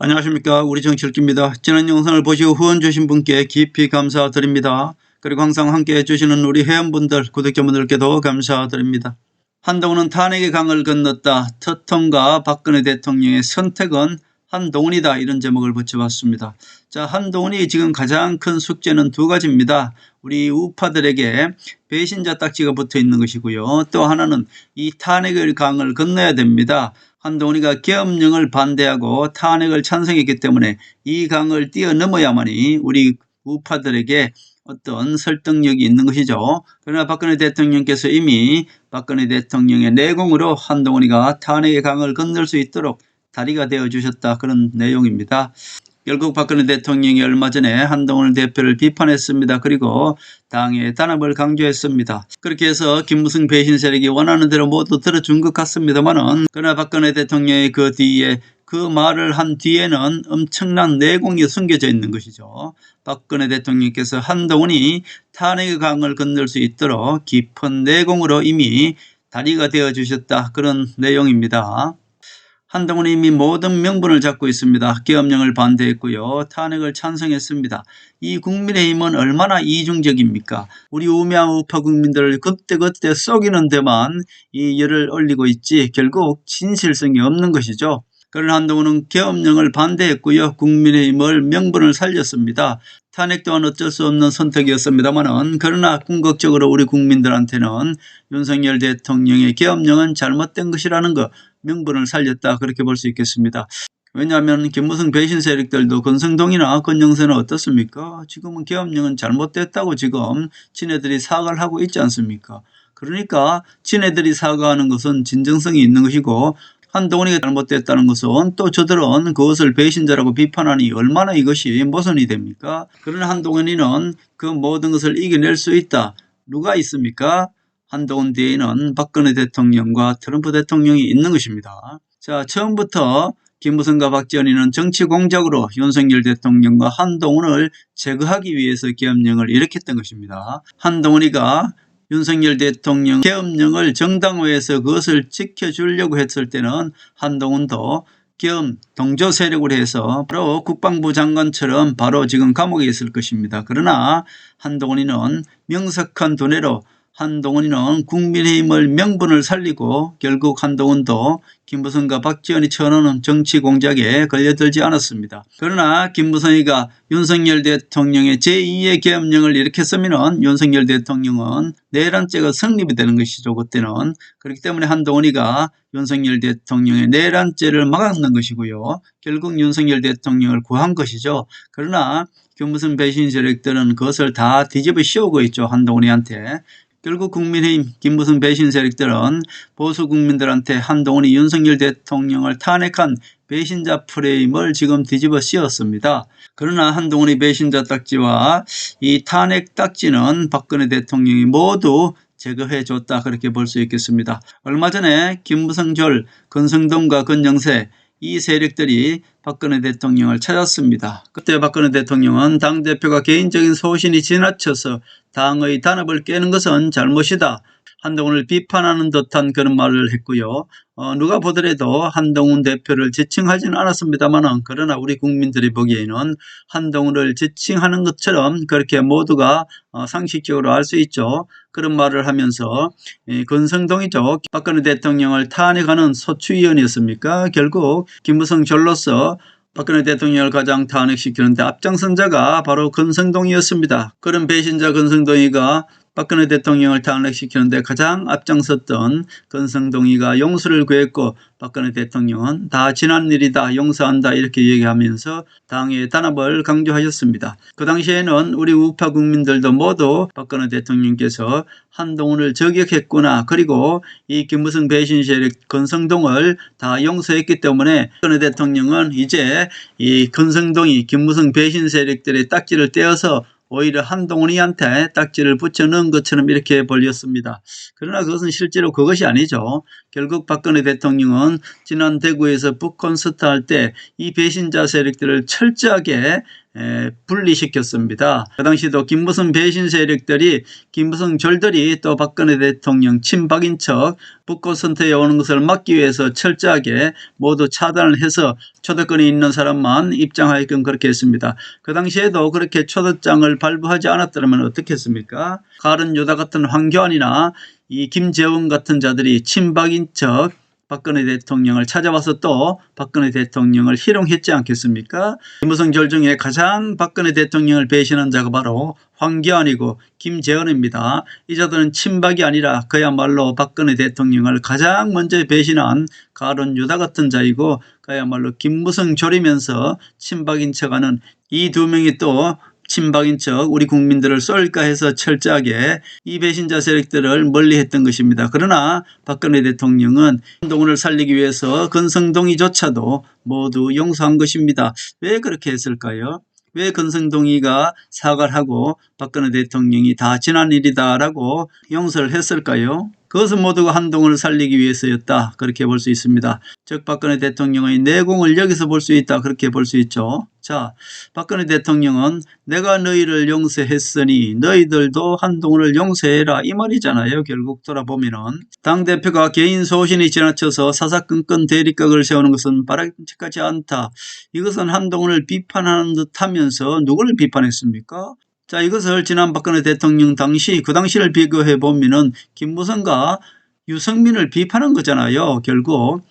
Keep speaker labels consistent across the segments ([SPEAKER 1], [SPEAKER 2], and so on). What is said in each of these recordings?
[SPEAKER 1] 안녕하십니까. 우리 정치일기입니다. 지난 영상을 보시고 후원 주신 분께 깊이 감사드립니다. 그리고 항상 함께 해주시는 우리 회원분들, 구독자분들께도 감사드립니다. 한동훈은 탄핵의 강을 건넜다. 특검과 박근혜 대통령의 선택은 한동훈이다. 이런 제목을 붙여봤습니다. 자, 한동훈이 지금 가장 큰 숙제는 두 가지입니다. 우리 우파들에게 배신자 딱지가 붙어 있는 것이고요. 또 하나는 이 탄핵의 강을 건너야 됩니다. 한동훈이가 계엄령을 반대하고 탄핵을 찬성했기 때문에 이 강을 뛰어넘어야만이 우리 우파들에게 어떤 설득력이 있는 것이죠. 그러나 박근혜 대통령께서 이미 박근혜 대통령의 내공으로 한동훈이가 탄핵의 강을 건널 수 있도록 다리가 되어주셨다. 그런 내용입니다. 결국 박근혜 대통령이 얼마 전에 한동훈 대표를 비판했습니다. 그리고 당의 단합을 강조했습니다. 그렇게 해서 김무성 배신 세력이 원하는 대로 모두 들어준 것 같습니다만은, 그러나 박근혜 대통령의 그 뒤에 그 말을 한 뒤에는 엄청난 내공이 숨겨져 있는 것이죠. 박근혜 대통령께서 한동훈이 탄핵의 강을 건널 수 있도록 깊은 내공으로 이미 다리가 되어주셨다. 그런 내용입니다. 한동훈이 이미 모든 명분을 잡고 있습니다. 계엄령을 반대했고요. 탄핵을 찬성했습니다. 이 국민의힘은 얼마나 이중적입니까? 우리 우매한 우파 국민들을 그때그때 쏘기는 데만 이 열을 올리고 있지 결국 진실성이 없는 것이죠. 그러나 한동훈은 계엄령을 반대했고요. 국민의힘을 명분을 살렸습니다. 탄핵 또한 어쩔 수 없는 선택이었습니다만은, 그러나 궁극적으로 우리 국민들한테는 윤석열 대통령의 계엄령은 잘못된 것이라는 것, 명분을 살렸다. 그렇게 볼 수 있겠습니다. 왜냐하면 김무성 배신 세력들도 권성동이나 권영세는 어떻습니까? 지금은 계엄령은 잘못됐다고 지금 지네들이 사과를 하고 있지 않습니까? 그러니까 지네들이 사과하는 것은 진정성이 있는 것이고, 한동훈이가 잘못됐다는 것은 또 저들은 그것을 배신자라고 비판하니 얼마나 이것이 모순이 됩니까? 그러나 한동훈이는 그 모든 것을 이겨낼 수 있다. 누가 있습니까? 한동훈 뒤에는 박근혜 대통령과 트럼프 대통령이 있는 것입니다. 자, 처음부터 김무성과 박지원이는 정치 공작으로 윤석열 대통령과 한동훈을 제거하기 위해서 계엄령을 일으켰던 것입니다. 한동훈이가 윤석열 대통령 계엄령을 정당화해서 그것을 지켜주려고 했을 때는 한동훈도 계엄 동조 세력으로 해서 바로 국방부 장관처럼 바로 지금 감옥에 있을 것입니다. 그러나 한동훈이는 명석한 두뇌로 한동훈이는 국민의힘을 명분을 살리고 결국 한동훈도 김무성과 박지원이 쳐놓은 정치 공작에 걸려들지 않았습니다. 그러나 김무성이가 윤석열 대통령의 제2의 계엄령을 일으켰으면 윤석열 대통령은 내란죄가 성립이 되는 것이죠. 그때는. 그렇기 때문에 한동훈이가 윤석열 대통령의 내란죄를 막았는 것이고요. 결국 윤석열 대통령을 구한 것이죠. 그러나 김무성 배신 세력들은 그것을 다 뒤집어 씌우고 있죠. 한동훈이한테. 결국 국민의힘 김무성 배신 세력들은 보수 국민들한테 한동훈이 윤석열 대통령을 탄핵한 배신자 프레임을 지금 뒤집어 씌웠습니다. 그러나 한동훈이 배신자 딱지와 이 탄핵 딱지는 박근혜 대통령이 모두 제거해 줬다. 그렇게 볼 수 있겠습니다. 얼마 전에 김무성졸, 권성동과 권영세 이 세력들이 박근혜 대통령을 찾았습니다. 그때 박근혜 대통령은 당대표가 개인적인 소신이 지나쳐서 당의 단합을 깨는 것은 잘못이다. 한동훈을 비판하는 듯한 그런 말을 했고요. 누가 보더라도 한동훈 대표를 지칭하지는 않았습니다만, 그러나 우리 국민들이 보기에는 한동훈을 지칭하는 것처럼 그렇게 모두가 상식적으로 알 수 있죠. 그런 말을 하면서 권성동이죠. 박근혜 대통령을 탄핵하는 소추위원이었습니까? 결국 김무성 졸로서 박근혜 대통령을 가장 탄핵시키는데 앞장선 자가 바로 권성동이었습니다. 그런 배신자 권성동이가 박근혜 대통령을 탄핵시키는데 가장 앞장섰던 권성동이가 용서를 구했고, 박근혜 대통령은 다 지난 일이다, 용서한다 이렇게 얘기하면서 당의 단합을 강조하셨습니다. 그 당시에는 우리 우파 국민들도 모두 박근혜 대통령께서 한동훈을 저격했구나, 그리고 이 김무성 배신 세력 권성동을 다 용서했기 때문에 박근혜 대통령은 이제 이 권성동이 김무성 배신 세력들의 딱지를 떼어서 오히려 한동훈이한테 딱지를 붙여넣은 것처럼 이렇게 벌렸습니다. 그러나 그것은 실제로 그것이 아니죠. 결국 박근혜 대통령은 지난 대구에서 북콘서트 할 때 이 배신자 세력들을 철저하게 분리시켰습니다. 그 당시도 김무성 배신 세력들이 김무성 절들이 또 박근혜 대통령 친박인 척 북구 선택에 오는 것을 막기 위해서 철저하게 모두 차단을 해서 초대권이 있는 사람만 입장하게끔 그렇게 했습니다. 그 당시에도 그렇게 초대장을 발부하지 않았더라면 어떻게 했습니까? 가른 유다 같은 황교안이나 이 김재원 같은 자들이 친박인 척 박근혜 대통령을 찾아와서 또 박근혜 대통령을 희롱했지 않겠습니까? 김무성 절 중에 가장 박근혜 대통령을 배신한 자가 바로 황교안이고 김재원입니다. 이 자들은 친박이 아니라 그야말로 박근혜 대통령을 가장 먼저 배신한 가론 유다 같은 자이고 그야말로 김무성 졸이면서 친박인 척하는 이 두 명이 또 친박인 척 우리 국민들을 쏠까 해서 철저하게 이 배신자 세력들을 멀리했던 것입니다. 그러나 박근혜 대통령은 한동훈을 살리기 위해서 건성동의조차도 모두 용서한 것입니다. 왜 그렇게 했을까요? 왜 건성동의가 사과를 하고 박근혜 대통령이 다 지난 일이다라고 용서를 했을까요? 그것은 모두가 한동훈을 살리기 위해서였다. 그렇게 볼 수 있습니다. 즉 박근혜 대통령의 내공을 여기서 볼 수 있다. 그렇게 볼 수 있죠. 자, 박근혜 대통령은 내가 너희를 용서했으니 너희들도 한동훈을 용서해라 이 말이잖아요. 결국 돌아보면은 당대표가 개인 소신이 지나쳐서 사사건건 대립각을 세우는 것은 바람직하지 않다. 이것은 한동훈을 비판하는 듯하면서 누구를 비판했습니까? 자, 이것을 지난 박근혜 대통령 당시 그 당시를 비교해 보면은 김무성과 유승민을 비판한 거잖아요. 결국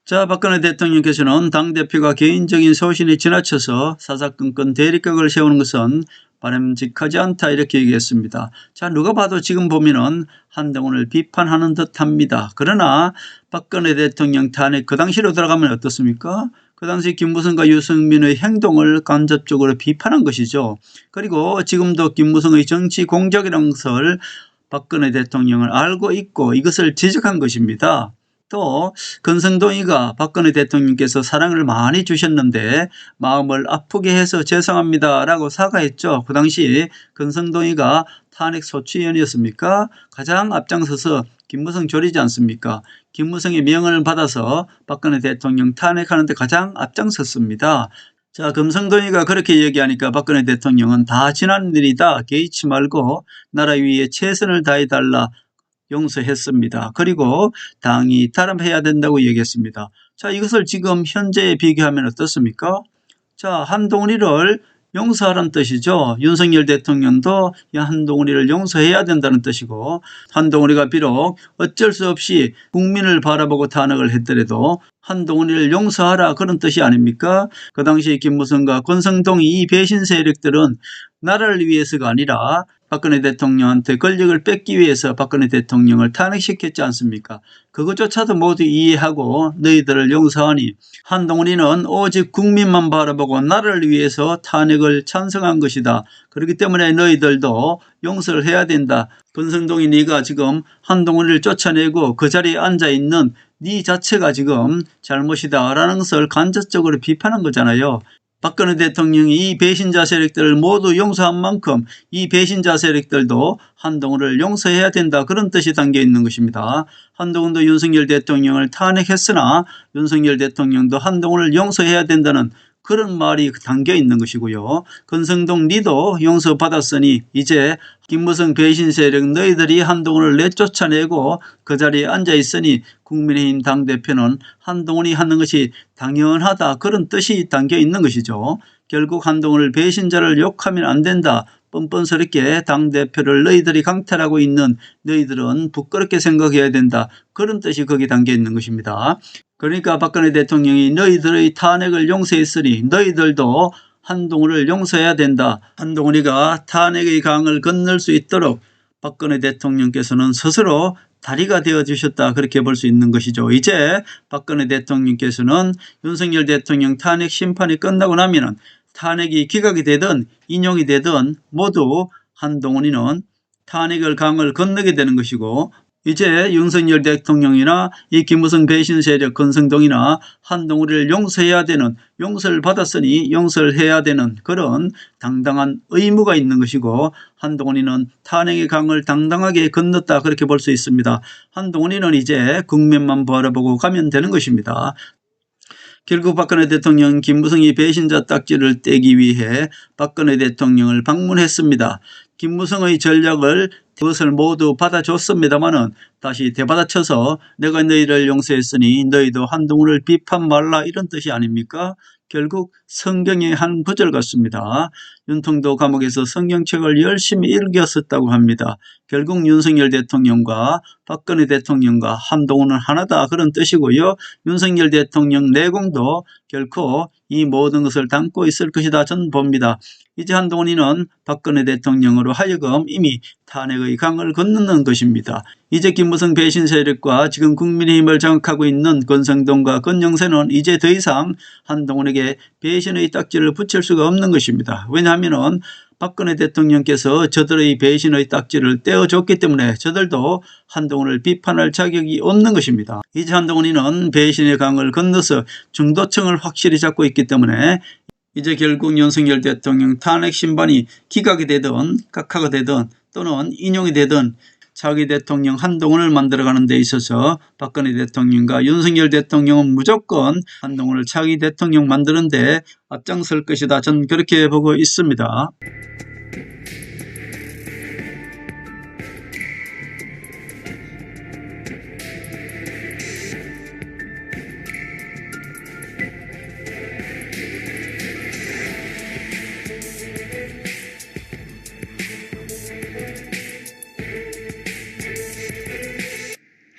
[SPEAKER 1] 자, 박근혜 대통령께서는 당대표가 개인적인 소신이 지나쳐서 사사건건 대립각을 세우는 것은 바람직하지 않다 이렇게 얘기했습니다. 자, 누가 봐도 지금 보면은 한동훈을 비판하는 듯합니다. 그러나 박근혜 대통령 탄핵 그 당시로 들어가면 어떻습니까? 그 당시 김무성과 유승민의 행동을 간접적으로 비판한 것이죠. 그리고 지금도 김무성의 정치 공작이라는 것을 박근혜 대통령을 알고 있고 이것을 지적한 것입니다. 또 건성동의가 박근혜 대통령께서 사랑을 많이 주셨는데 마음을 아프게 해서 죄송합니다 라고 사과했죠. 그 당시 건성동의가 탄핵 소추위원이었습니까? 가장 앞장서서 김무성 조리지 않습니까? 김무성의 명을 받아서 박근혜 대통령 탄핵하는 데 가장 앞장섰습니다. 자, 금성동의가 그렇게 얘기하니까 박근혜 대통령은 다 지난 일이다. 개의치 말고 나라 위에 최선을 다해달라. 용서했습니다. 그리고 당이 탈압해야 된다고 얘기했습니다. 자, 이것을 지금 현재에 비교하면 어떻습니까? 자, 한동훈이를 용서하라는 뜻이죠. 윤석열 대통령도 한동훈이를 용서해야 된다는 뜻이고 한동훈이가 비록 어쩔 수 없이 국민을 바라보고 탄핵을 했더라도 한동훈이를 용서하라 그런 뜻이 아닙니까? 그 당시 김무성과 권성동이 이 배신 세력들은 나라를 위해서가 아니라 박근혜 대통령한테 권력을 뺏기 위해서 박근혜 대통령을 탄핵시켰지 않습니까? 그것조차도 모두 이해하고 너희들을 용서하니 한동훈이는 오직 국민만 바라보고 나라를 위해서 탄핵을 찬성한 것이다. 그렇기 때문에 너희들도 용서를 해야 된다. 권성동이 네가 지금 한동훈을 쫓아내고 그 자리에 앉아있는 네 자체가 지금 잘못이다 라는 것을 간접적으로 비판한 거잖아요. 박근혜 대통령이 이 배신자 세력들을 모두 용서한 만큼 이 배신자 세력들도 한동훈을 용서해야 된다 그런 뜻이 담겨 있는 것입니다. 한동훈도 윤석열 대통령을 탄핵했으나 윤석열 대통령도 한동훈을 용서해야 된다는 그런 말이 담겨 있는 것이고요. 권성동 니도 용서받았으니 이제 김무성 배신 세력 너희들이 한동훈을 내쫓아내고 그 자리에 앉아있으니 국민의힘 당대표는 한동훈이 하는 것이 당연하다 그런 뜻이 담겨 있는 것이죠. 결국 한동훈을 배신자를 욕하면 안 된다. 뻔뻔스럽게 당대표를 너희들이 강탈하고 있는 너희들은 부끄럽게 생각해야 된다. 그런 뜻이 거기 담겨 있는 것입니다. 그러니까 박근혜 대통령이 너희들의 탄핵을 용서했으니 너희들도 한동훈을 용서해야 된다. 한동훈이가 탄핵의 강을 건널 수 있도록 박근혜 대통령께서는 스스로 다리가 되어주셨다 그렇게 볼 수 있는 것이죠. 이제 박근혜 대통령께서는 윤석열 대통령 탄핵 심판이 끝나고 나면 탄핵이 기각이 되든 인용이 되든 모두 한동훈이는 탄핵의 강을 건너게 되는 것이고 이제 윤석열 대통령이나 이 김무성 배신 세력 권성동이나 한동훈을 용서해야 되는 용서를 받았으니 용서를 해야 되는 그런 당당한 의무가 있는 것이고 한동훈이는 탄핵의 강을 당당하게 건넜다 그렇게 볼 수 있습니다. 한동훈이는 이제 국면만 바라보고 가면 되는 것입니다. 결국 박근혜 대통령 김무성이 배신자 딱지를 떼기 위해 박근혜 대통령을 방문했습니다. 김무성의 전략을 그것을 모두 받아줬습니다마는 다시 되받아쳐서 내가 너희를 용서했으니 너희도 한동훈을 비판 말라 이런 뜻이 아닙니까? 결국 성경의 한 구절 같습니다. 윤통도 감옥에서 성경책을 열심히 읽었었다고 합니다. 결국 윤석열 대통령과 박근혜 대통령과 한동훈은 하나다 그런 뜻이고요. 윤석열 대통령 내공도 결코 이 모든 것을 담고 있을 것이다 저는 봅니다. 이제 한동훈이는 박근혜 대통령으로 하여금 이미 탄핵의 강을 건너는 것입니다. 이제 김무성 배신 세력과 지금 국민의힘을 장악하고 있는 권성동과 권영세는 이제 더 이상 한동훈에게 배신의 딱지를 붙일 수가 없는 것입니다. 왜냐하면 박근혜 대통령께서 저들의 배신의 딱지를 떼어줬기 때문에 저들도 한동훈을 비판할 자격이 없는 것입니다. 이제 한동훈이는 배신의 강을 건너서 중도층을 확실히 잡고 있기 때문에 이제 결국 윤석열 대통령 탄핵 심판이 기각이 되든 각하가 되든 또는 인용이 되든 차기 대통령 한동훈을 만들어가는 데 있어서 박근혜 대통령과 윤석열 대통령은 무조건 한동훈을 차기 대통령 만드는 데 앞장설 것이다. 저는 그렇게 보고 있습니다.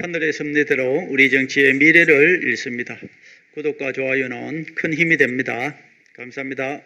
[SPEAKER 1] 하늘의 섭리대로 우리 정치의 미래를 읽습니다. 구독과 좋아요는 큰 힘이 됩니다. 감사합니다.